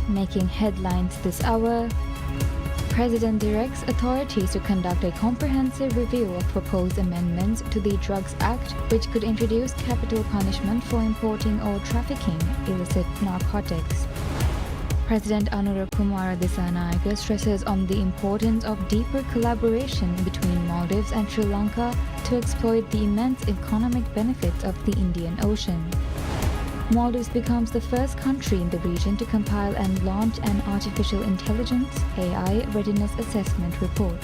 Making headlines this hour, President directs authorities to conduct a comprehensive review of proposed amendments to the Drugs Act, which could introduce capital punishment for importing or trafficking illicit narcotics. President Anura Kumara Dissanayake stresses on the importance of deeper collaboration between Maldives and Sri Lanka to exploit the immense economic benefits of the Indian Ocean. Maldives becomes the first country in the region to compile and launch an artificial intelligence (AI) readiness assessment report.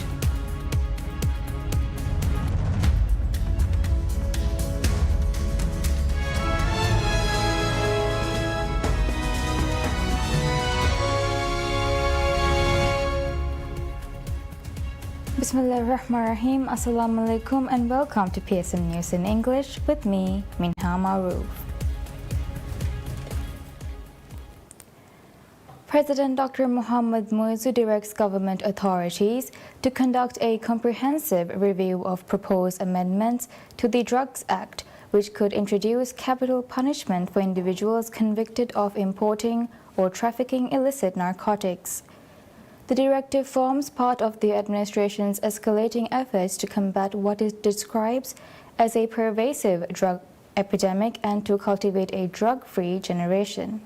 Bismillahirrahmanirrahim. Assalamu alaikum and welcome to PSM News in English with me, Minha Maroof. President Dr. Mohammad Muizzu directs government authorities to conduct a comprehensive review of proposed amendments to the Drugs Act, which could introduce capital punishment for individuals convicted of importing or trafficking illicit narcotics. The directive forms part of the administration's escalating efforts to combat what it describes as a pervasive drug epidemic and to cultivate a drug-free generation.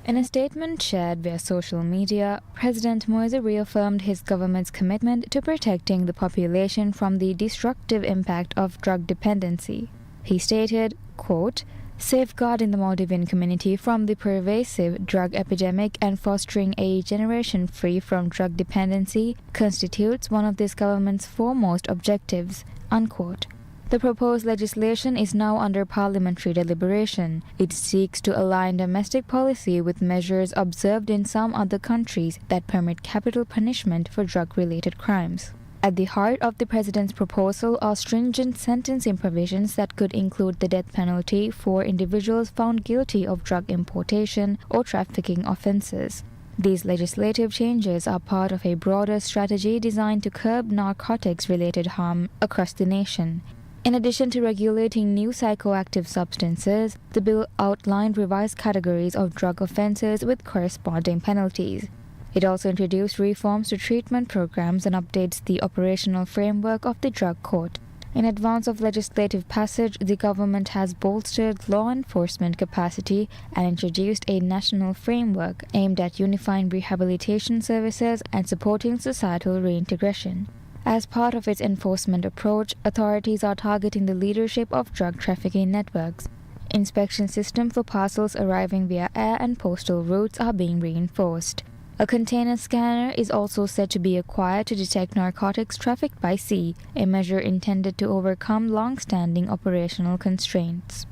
In a statement shared via social media, President Muizzu reaffirmed his government's commitment to protecting the population from the destructive impact of drug dependency. He stated, quote, "Safeguarding the Maldivian community from the pervasive drug epidemic and fostering a generation free from drug dependency constitutes one of this government's foremost objectives," unquote. The proposed legislation is now under parliamentary deliberation. It seeks to align domestic policy with measures observed in some other countries that permit capital punishment for drug-related crimes. At the heart of the president's proposal are stringent sentencing provisions that could include the death penalty for individuals found guilty of drug importation or trafficking offenses. These legislative changes are part of a broader strategy designed to curb narcotics-related harm across the nation. In addition to regulating new psychoactive substances, the bill outlined revised categories of drug offenses with corresponding penalties. It also introduced reforms to treatment programs and updates the operational framework of the drug court. In advance of legislative passage, the government has bolstered law enforcement capacity and introduced a national framework aimed at unifying rehabilitation services and supporting societal reintegration. As part of its enforcement approach, authorities are targeting the leadership of drug trafficking networks. Inspection systems for parcels arriving via air and postal routes are being reinforced. A container scanner is also said to be acquired to detect narcotics trafficked by sea, a measure intended to overcome long-standing operational constraints.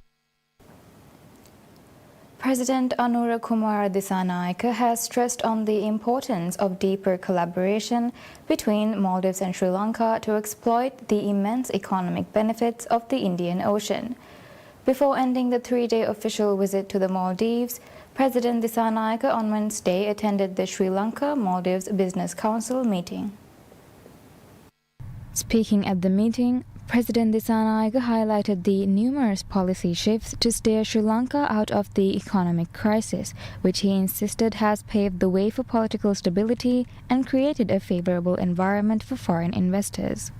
President Anura Kumara Dissanayake has stressed on the importance of deeper collaboration between Maldives and Sri Lanka to exploit the immense economic benefits of the Indian Ocean. Before ending the three-day official visit to the Maldives, President Dissanayake on Wednesday attended the Sri Lanka-Maldives Business Council meeting. Speaking at the meeting, President Dissanayake highlighted the numerous policy shifts to steer Sri Lanka out of the economic crisis, which he insisted has paved the way for political stability and created a favorable environment for foreign investors.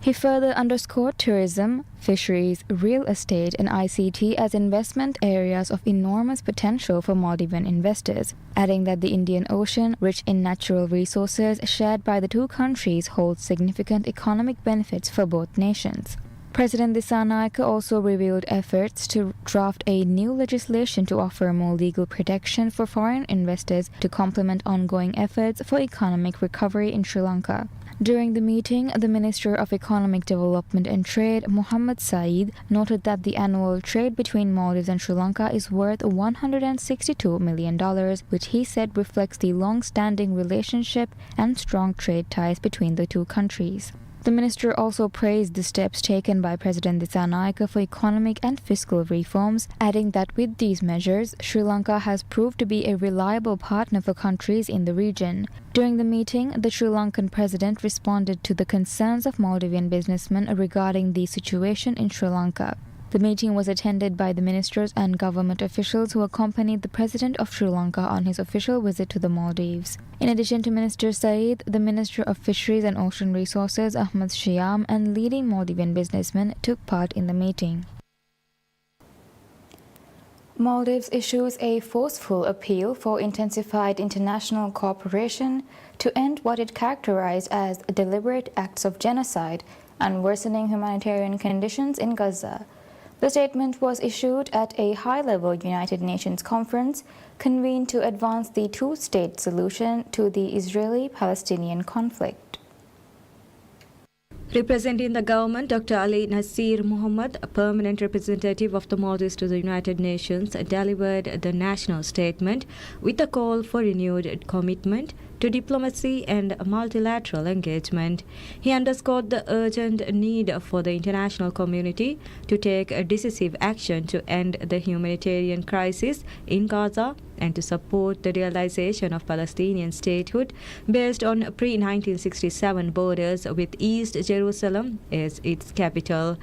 He further underscored tourism, fisheries, real estate and ICT as investment areas of enormous potential for Maldivian investors, adding that the Indian Ocean, rich in natural resources shared by the two countries, holds significant economic benefits for both nations. President Dissanayake also revealed efforts to draft a new legislation to offer more legal protection for foreign investors to complement ongoing efforts for economic recovery in Sri Lanka. During the meeting, the Minister of Economic Development and Trade, Mohammed Saeed, noted that the annual trade between Maldives and Sri Lanka is worth $162 million, which he said reflects the long-standing relationship and strong trade ties between the two countries. The minister also praised the steps taken by President Dissanayake for economic and fiscal reforms, adding that with these measures, Sri Lanka has proved to be a reliable partner for countries in the region. During the meeting, the Sri Lankan president responded to the concerns of Maldivian businessmen regarding the situation in Sri Lanka. The meeting was attended by the ministers and government officials who accompanied the President of Sri Lanka on his official visit to the Maldives. In addition to Minister Saeed, the Minister of Fisheries and Ocean Resources Ahmad Shyam and leading Maldivian businessmen took part in the meeting. Maldives issues a forceful appeal for intensified international cooperation to end what it characterized as deliberate acts of genocide and worsening humanitarian conditions in Gaza. The statement was issued at a high-level United Nations conference convened to advance the two-state solution to the Israeli-Palestinian conflict. Representing the government, Dr. Ali Nasir Muhammad, a permanent representative of the Maldives to the United Nations, delivered the national statement with a call for renewed commitment to diplomacy and multilateral engagement. He underscored the urgent need for the international community to take decisive action to end the humanitarian crisis in Gaza and to support the realization of Palestinian statehood based on pre-1967 borders with East Jerusalem as its capital.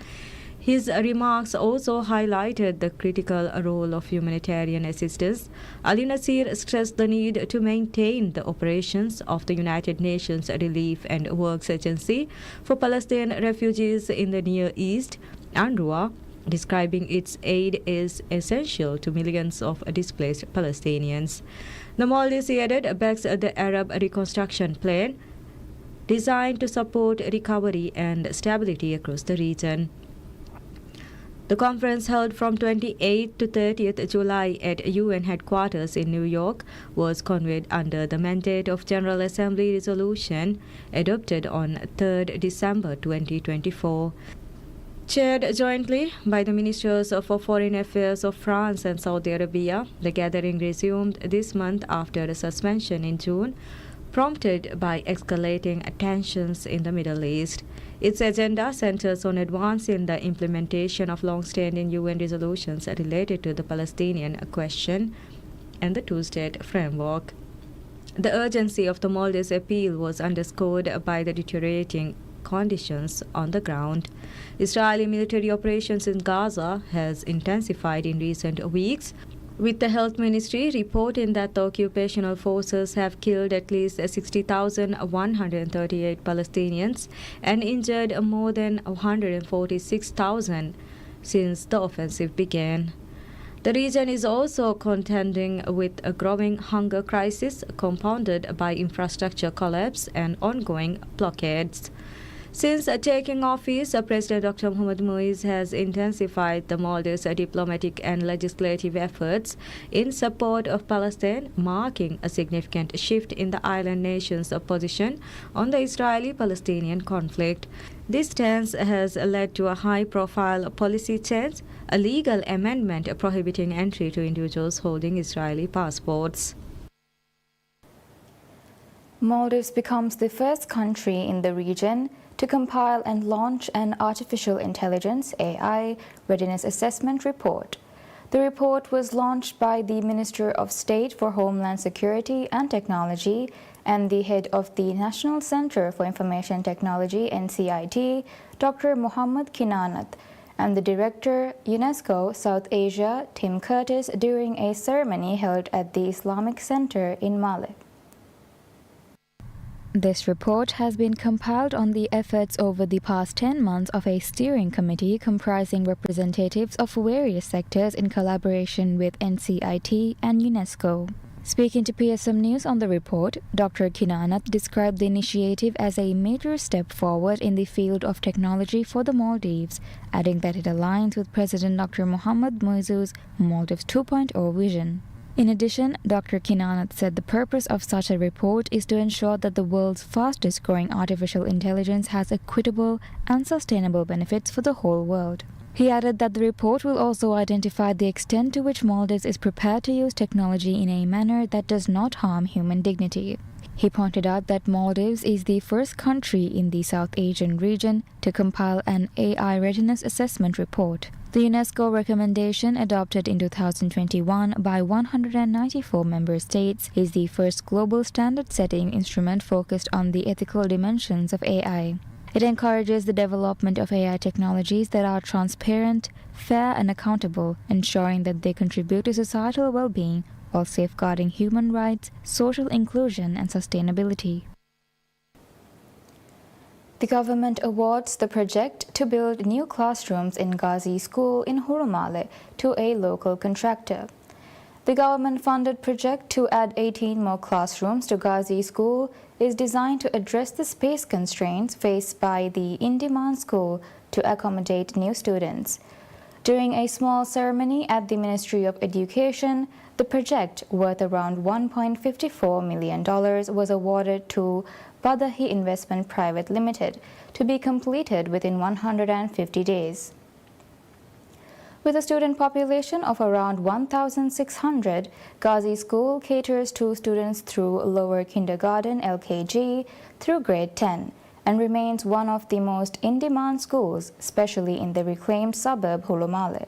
His remarks also highlighted the critical role of humanitarian assistance. Ali Nasir stressed the need to maintain the operations of the United Nations Relief and Works Agency for Palestinian refugees in the Near East, UNRWA, describing its aid as essential to millions of displaced Palestinians. The Maldives added backs the Arab Reconstruction Plan, designed to support recovery and stability across the region. The conference, held from 28th to 30th July at UN headquarters in New York, was convened under the mandate of General Assembly resolution adopted on 3rd December 2024. Chaired jointly by the Ministers for Foreign Affairs of France and Saudi Arabia, the gathering resumed this month after a suspension in June, prompted by escalating tensions in the Middle East. Its agenda centers on advancing the implementation of long-standing UN resolutions related to the Palestinian question and the two-state framework. The urgency of the Maldives appeal was underscored by the deteriorating conditions on the ground. Israeli military operations in Gaza has intensified in recent weeks, with the Health Ministry reporting that the occupational forces have killed at least 60,138 Palestinians and injured more than 146,000 since the offensive began. The region is also contending with a growing hunger crisis compounded by infrastructure collapse and ongoing blockades. Since taking office, President Dr. Mohamed Moise has intensified the Maldives' diplomatic and legislative efforts in support of Palestine, marking a significant shift in the island nation's position on the Israeli-Palestinian conflict. This stance has led to a high-profile policy change, a legal amendment prohibiting entry to individuals holding Israeli passports. Maldives becomes the first country in the region to compile and launch an Artificial Intelligence (AI) Readiness Assessment Report. The report was launched by the Minister of State for Homeland Security and Technology and the head of the National Center for Information Technology (NCIT), Dr. Muhammad Kinanat, and the Director, UNESCO South Asia, Tim Curtis, during a ceremony held at the Islamic Center in Malé. This report has been compiled on the efforts over the past 10 months of a steering committee comprising representatives of various sectors in collaboration with NCIT and UNESCO. Speaking to PSM News on the report, Dr. Kinanat described the initiative as a major step forward in the field of technology for the Maldives, adding that it aligns with President Dr. Mohamed Moise's Maldives 2.0 vision. In addition, Dr. Kinanat said the purpose of such a report is to ensure that the world's fastest-growing artificial intelligence has equitable and sustainable benefits for the whole world. He added that the report will also identify the extent to which Maldives is prepared to use technology in a manner that does not harm human dignity. He pointed out that Maldives is the first country in the South Asian region to compile an AI readiness assessment report. The UNESCO recommendation, adopted in 2021 by 194 member states, is the first global standard-setting instrument focused on the ethical dimensions of AI. It encourages the development of AI technologies that are transparent, fair and accountable, ensuring that they contribute to societal well-being while safeguarding human rights, social inclusion and sustainability. The government awards the project to build new classrooms in Ghazi School in Hurumale to a local contractor. The government-funded project to add 18 more classrooms to Ghazi School is designed to address the space constraints faced by the in-demand school to accommodate new students. During a small ceremony at the Ministry of Education, the project, worth around $1.54 million, was awarded to Badahi Investment Private Limited to be completed within 150 days. With a student population of around 1,600, Ghazi School caters to students through lower kindergarten (LKG) through grade 10 and remains one of the most in-demand schools, especially in the reclaimed suburb Hurumale.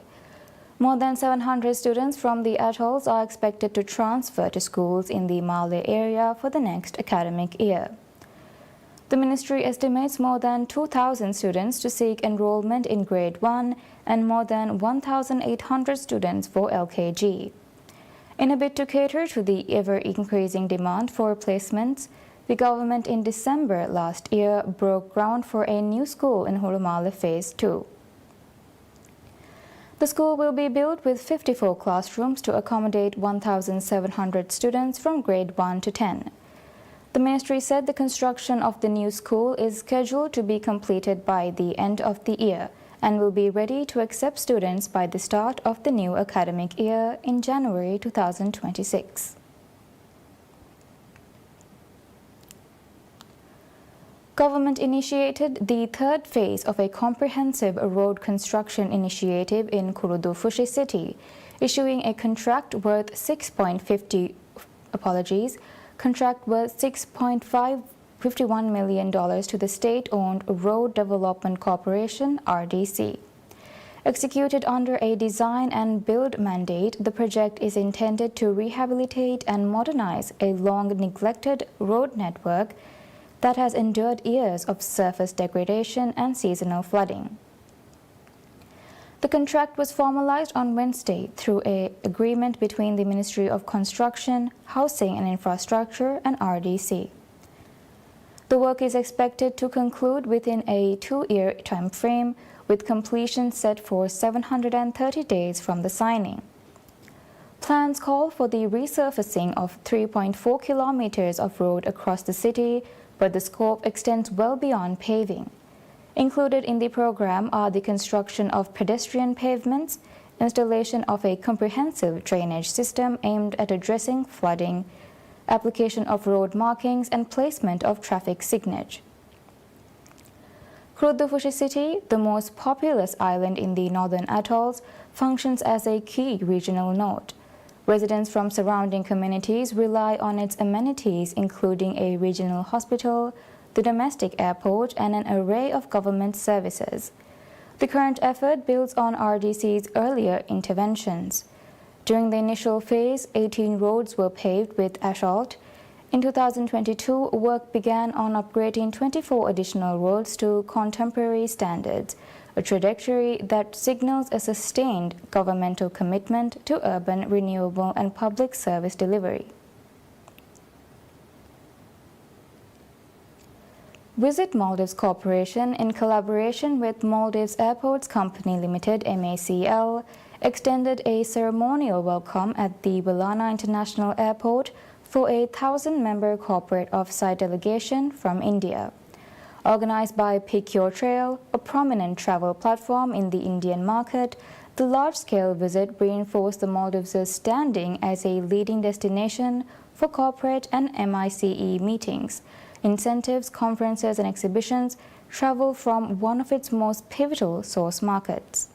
More than 700 students from the atolls are expected to transfer to schools in the Male area for the next academic year. The ministry estimates more than 2,000 students to seek enrollment in grade 1 and more than 1,800 students for LKG. In a bid to cater to the ever-increasing demand for placements, the government in December last year broke ground for a new school in Hurumale Phase 2. The school will be built with 54 classrooms to accommodate 1,700 students from grade 1 to 10. The ministry said the construction of the new school is scheduled to be completed by the end of the year and will be ready to accept students by the start of the new academic year in January 2026. Government initiated the third phase of a comprehensive road construction initiative in Kurudu-Fushi City, issuing a contract worth $6.51 million to the state-owned Road Development Corporation (RDC). Executed under a design and build mandate, the project is intended to rehabilitate and modernize a long-neglected road network that has endured years of surface degradation and seasonal flooding. The contract was formalized on Wednesday through an agreement between the Ministry of Construction, Housing and Infrastructure and RDC. The work is expected to conclude within a 2-year time frame, with completion set for 730 days from the signing. Plans call for the resurfacing of 3.4 kilometers of road across the city, but the scope extends well beyond paving. Included in the program are the construction of pedestrian pavements, installation of a comprehensive drainage system aimed at addressing flooding, application of road markings, and placement of traffic signage. Kurudu-Fushi City, the most populous island in the northern atolls, functions as a key regional node. Residents from surrounding communities rely on its amenities, including a regional hospital, the domestic airport, and an array of government services. The current effort builds on RDC's earlier interventions. During the initial phase, 18 roads were paved with asphalt. In 2022, work began on upgrading 24 additional roads to contemporary standards, a trajectory that signals a sustained governmental commitment to urban renewable and public service delivery. Visit Maldives Corporation, in collaboration with Maldives Airports Company Limited (MACL), extended a ceremonial welcome at the Belana International Airport for a 1,000-member corporate off-site delegation from India. Organized by Pick Your Trail, a prominent travel platform in the Indian market, the large-scale visit reinforced the Maldives' standing as a leading destination for corporate and MICE meetings, incentives, conferences, and exhibitions, travel from one of its most pivotal source markets.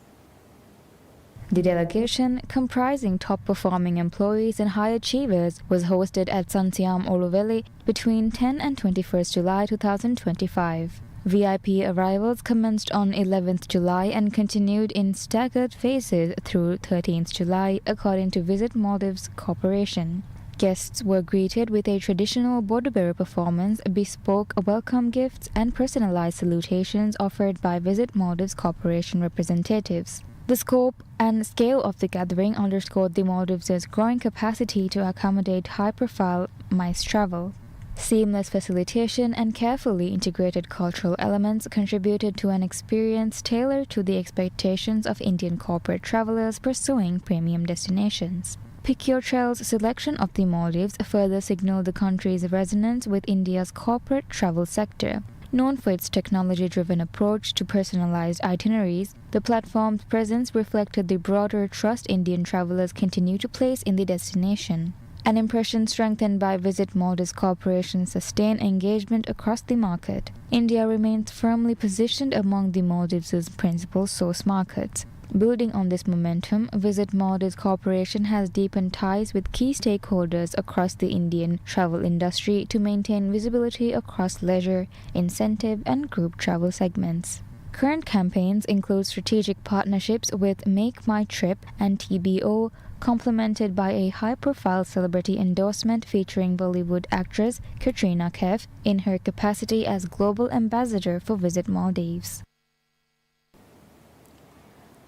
The delegation, comprising top-performing employees and high achievers, was hosted at Santiam Oluveli between 10 and 21st July 2025. VIP arrivals commenced on 11th July and continued in staggered phases through 13th July, according to Visit Maldives Corporation. Guests were greeted with a traditional Bodu performance, bespoke welcome gifts, and personalized salutations offered by Visit Maldives Corporation representatives. The scope and scale of the gathering underscored the Maldives' growing capacity to accommodate high-profile MICE travel. Seamless facilitation and carefully integrated cultural elements contributed to an experience tailored to the expectations of Indian corporate travelers pursuing premium destinations. PecureTrail's selection of the Maldives further signaled the country's resonance with India's corporate travel sector. Known for its technology-driven approach to personalized itineraries, the platform's presence reflected the broader trust Indian travelers continue to place in the destination. An impression strengthened by Visit Maldives Corporation's sustained engagement across the market. India remains firmly positioned among the Maldives' principal source markets. Building on this momentum, Visit Maldives Corporation has deepened ties with key stakeholders across the Indian travel industry to maintain visibility across leisure, incentive, and group travel segments. Current campaigns include strategic partnerships with Make My Trip and TBO, complemented by a high-profile celebrity endorsement featuring Bollywood actress Katrina Kaif in her capacity as global ambassador for Visit Maldives.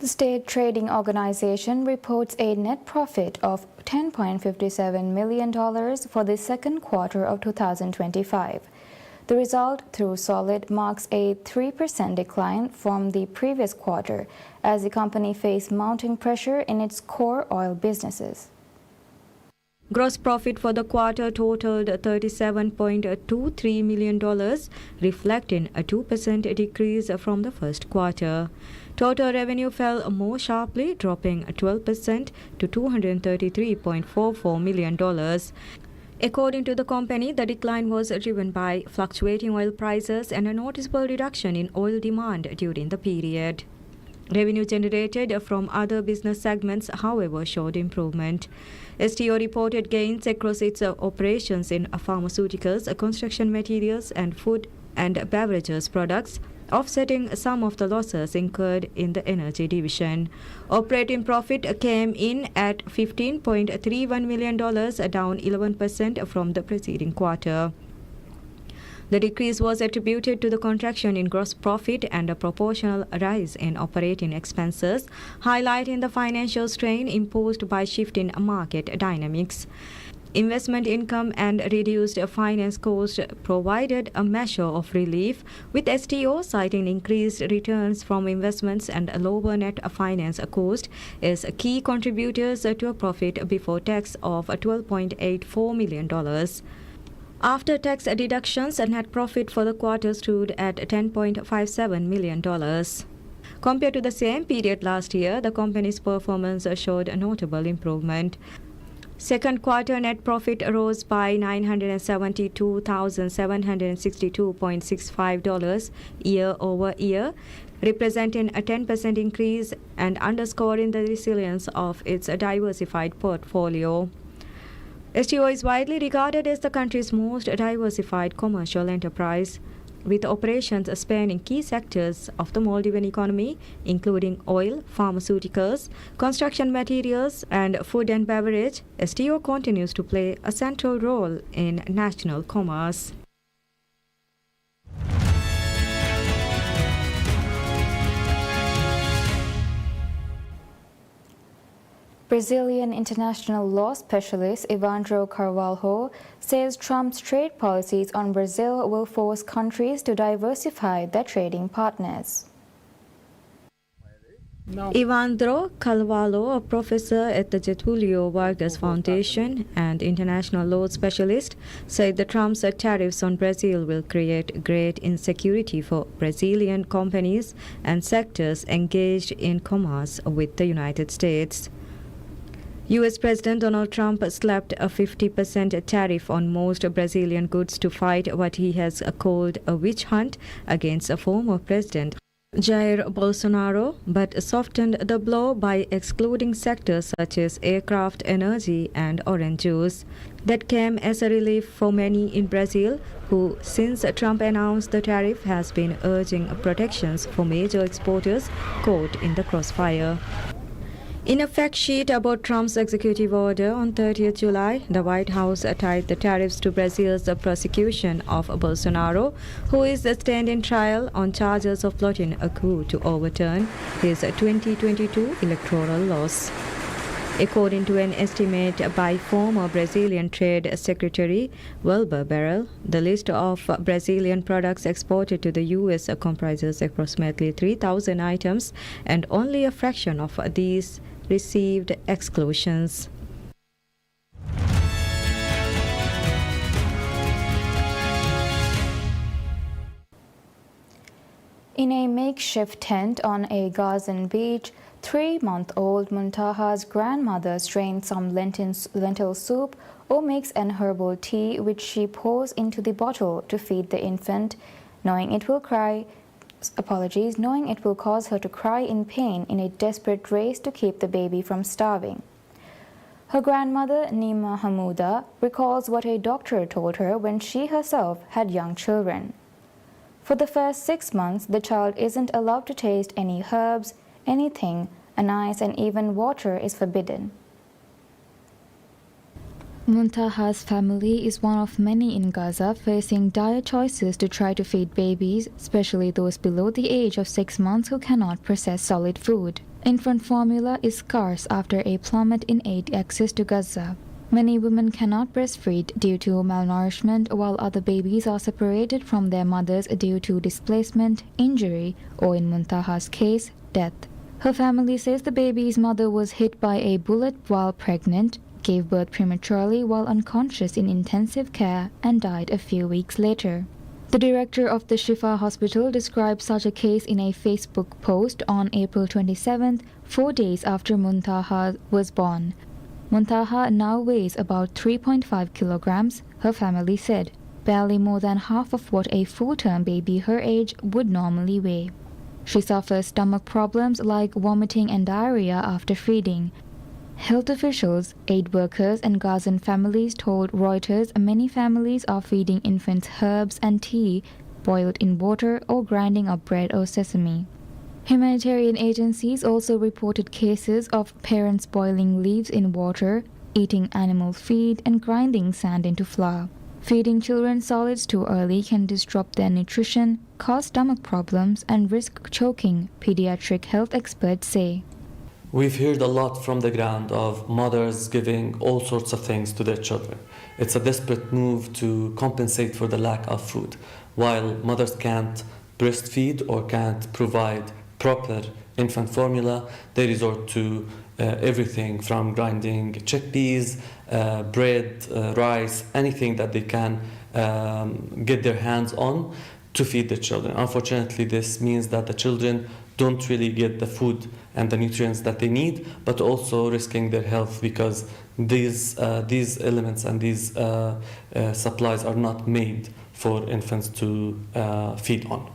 The State Trading Organization reports a net profit of $10.57 million for the second quarter of 2025. The result, through solid, marks a 3% decline from the previous quarter as the company faced mounting pressure in its core oil businesses. Gross profit for the quarter totaled $37.23 million, reflecting a 2% decrease from the first quarter. Total revenue fell more sharply, dropping 12% to $233.44 million. According to the company, the decline was driven by fluctuating oil prices and a noticeable reduction in oil demand during the period. Revenue generated from other business segments, however, showed improvement. STO reported gains across its operations in pharmaceuticals, construction materials, and food and beverages products, offsetting some of the losses incurred in the energy division. Operating profit came in at $15.31 million, down 11% from the preceding quarter. The decrease was attributed to the contraction in gross profit and a proportional rise in operating expenses, highlighting the financial strain imposed by shifting market dynamics. Investment income and reduced finance costs provided a measure of relief, with STO citing increased returns from investments and a lower net finance cost as key contributors to a profit before tax of $12.84 million. After tax deductions, net profit for the quarter stood at $10.57 million. Compared to the same period last year, the company's performance showed a notable improvement. Second quarter net profit rose by $972,762.65 year over year, representing a 10% increase and underscoring the resilience of its diversified portfolio. STO is widely regarded as the country's most diversified commercial enterprise, with operations spanning key sectors of the Maldivian economy, including oil, pharmaceuticals, construction materials, and food and beverage. STO continues to play a central role in national commerce. Brazilian international law specialist Evandro Carvalho says Trump's trade policies on Brazil will force countries to diversify their trading partners. Evandro Carvalho, a professor at the Getulio Vargas Foundation and international law specialist, said the Trump's tariffs on Brazil will create great insecurity for Brazilian companies and sectors engaged in commerce with the United States. U.S. President Donald Trump slapped a 50% tariff on most Brazilian goods to fight what he has called a witch hunt against a former president, Jair Bolsonaro, but softened the blow by excluding sectors such as aircraft, energy, and orange juice. That came as a relief for many in Brazil, who, since Trump announced the tariff, has been urging protections for major exporters caught in the crossfire. In a fact sheet about Trump's executive order on 30th July, the White House tied the tariffs to Brazil's prosecution of Bolsonaro, who is standing trial on charges of plotting a coup to overturn his 2022 electoral loss. According to an estimate by former Brazilian Trade Secretary Wilber Barrel, the list of Brazilian products exported to the U.S. comprises approximately 3,000 items, and only a fraction of these received exclusions. In a makeshift tent on a Gazan beach, 3-month-old Muntaha's grandmother strains some lentil soup or makes an herbal tea which she pours into the bottle to feed the infant, knowing it will cause her to cry in pain in a desperate race to keep the baby from starving. Her grandmother, Nima Hamuda, recalls what a doctor told her when she herself had young children. For the first 6 months, the child isn't allowed to taste any herbs, anything, anise, and even water is forbidden. Muntaha's family is one of many in Gaza facing dire choices to try to feed babies, especially those below the age of 6 months who cannot process solid food. Infant formula is scarce after a plummet in aid access to Gaza. Many women cannot breastfeed due to malnourishment, while other babies are separated from their mothers due to displacement, injury, or in Muntaha's case, death. Her family says the baby's mother was hit by a bullet while pregnant, gave birth prematurely while unconscious in intensive care, and died a few weeks later. The director of the Shifa hospital described such a case in a Facebook post on April 27th, 4 days after Muntaha was born. Muntaha now weighs about 3.5 kilograms, her family said, barely more than half of what a full-term baby her age would normally weigh. She suffers stomach problems like vomiting and diarrhea after feeding. Health officials, aid workers, and Gazan families told Reuters many families are feeding infants herbs and tea boiled in water or grinding up bread or sesame. Humanitarian agencies also reported cases of parents boiling leaves in water, eating animal feed, and grinding sand into flour. Feeding children solids too early can disrupt their nutrition, cause stomach problems, and risk choking, pediatric health experts say. We've heard a lot from the ground of mothers giving all sorts of things to their children. It's a desperate move to compensate for the lack of food. While mothers can't breastfeed or can't provide proper infant formula, they resort to everything from grinding chickpeas, bread, rice, anything that they can get their hands on to feed the children. Unfortunately, this means that the children don't really get the food and the nutrients that they need, but also risking their health because these elements and these supplies are not made for infants to feed on.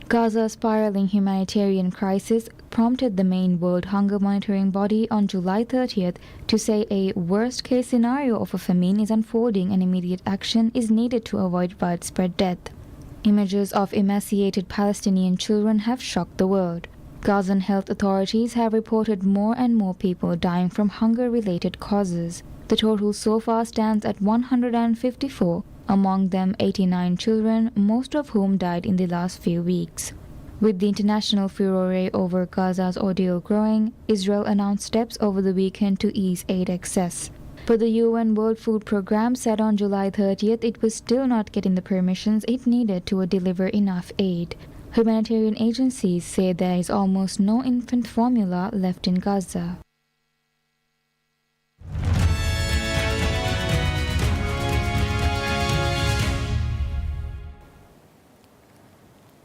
Gaza's spiraling humanitarian crisis prompted the main World Hunger Monitoring Body on July 30th to say a worst-case scenario of a famine is unfolding and immediate action is needed to avoid widespread death. Images of emaciated Palestinian children have shocked the world. Gazan health authorities have reported more and more people dying from hunger-related causes. The total so far stands at 154, among them 89 children, most of whom died in the last few weeks. With the international furore over Gaza's ordeal growing, Israel announced steps over the weekend to ease aid access. But the UN World Food Programme said on July 30th it was still not getting the permissions it needed to deliver enough aid. Humanitarian agencies say there is almost no infant formula left in Gaza.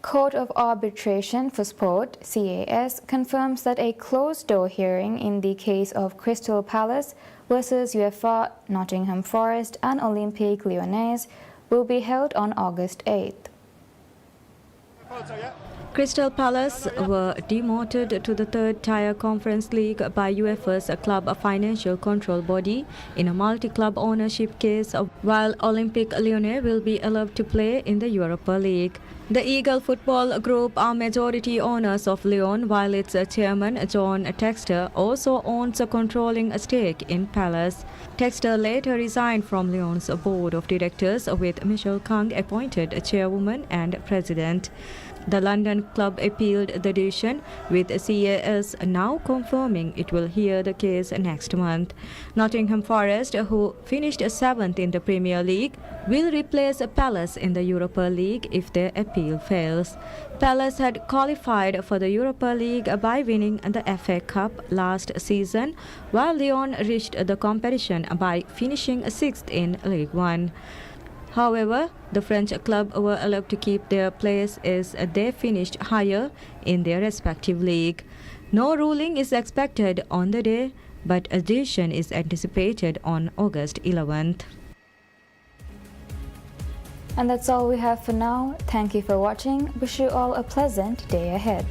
Court of Arbitration for Sport, CAS, confirms that a closed-door hearing in the case of Crystal Palace versus UEFA, Nottingham Forest, and Olympique Lyonnais will be held on August 8th. Crystal Palace were demoted to the third-tier Conference League by UEFA's club financial control body in a multi-club ownership case, while Olympique Lyonnais will be allowed to play in the Europa League. The Eagle Football Group are majority owners of Lyon, while its chairman, John Textor, also owns a controlling stake in Palace. Textor later resigned from Lyon's board of directors, with Michelle Kang appointed chairwoman and president. The London club appealed the decision, with CAS now confirming it will hear the case next month. Nottingham Forest, who finished 7th in the Premier League, will replace Palace in the Europa League if their appeal fails. Palace had qualified for the Europa League by winning the FA Cup last season, while Lyon reached the competition by finishing 6th in League One. However, the French club were allowed to keep their place as they finished higher in their respective league. No ruling is expected on the day, but a decision is anticipated on August 11th. And that's all we have for now. Thank you for watching. Wish you all a pleasant day ahead.